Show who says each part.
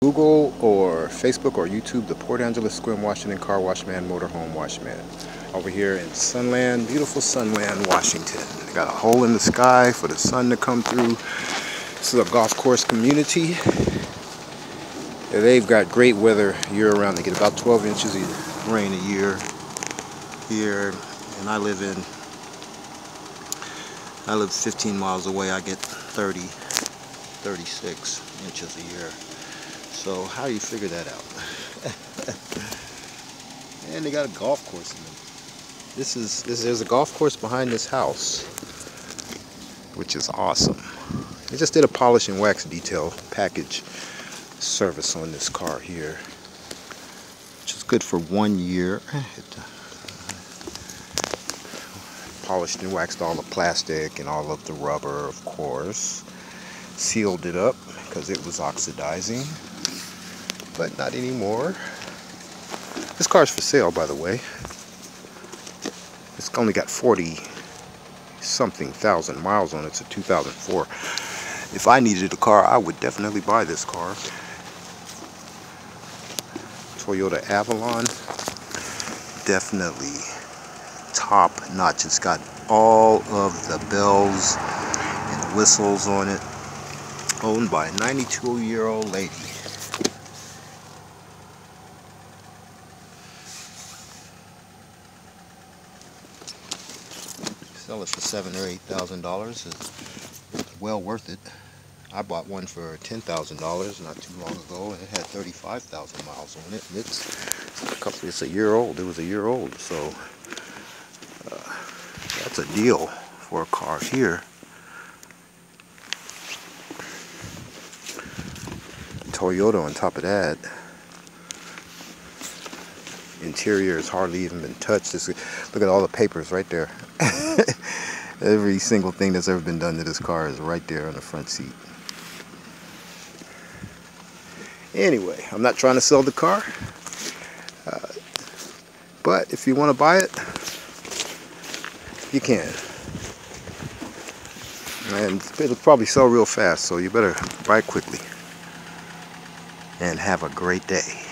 Speaker 1: Google or Facebook or YouTube, the Port Angeles Sequim Washington Car Wash Man, Motorhome Wash Man. Over here in Sunland, beautiful Sunland, Washington. They got a hole in the sky for the sun to come through. This is a golf course community. They've got great weather year-round. They get about 12 inches of rain a year here, and I live 15 miles away. I get 30, 36 inches a year. So how do you figure that out? And they got a golf course in them. There's a golf course behind this house, which is awesome. They just did a polish and wax detail package service on this car here, which is good for 1 year. Polished and waxed all the plastic and all of the rubber, of course. Sealed it up because it was oxidizing, but not anymore. This car's for sale, by the way. It's only got 40-something thousand miles on it. It's a 2004. If I needed a car, I would definitely buy this car. Toyota Avalon, definitely top notch. It's got all of the bells and whistles on it. Owned by a 92-year-old lady. Sell it for $7,000 or $8,000. It's well worth it. I bought one for $10,000 not too long ago, and it had 35,000 miles on it. And it's a year old. It was a year old, so that's a deal for a car here. Toyota on top of that. Interior has hardly even been touched. Look at all the papers right there. Every single thing that's ever been done to this car is right there on the front seat. Anyway, I'm not trying to sell the car, but if you want to buy it, you can. And it'll probably sell real fast, so you better buy it quickly. And have a great day.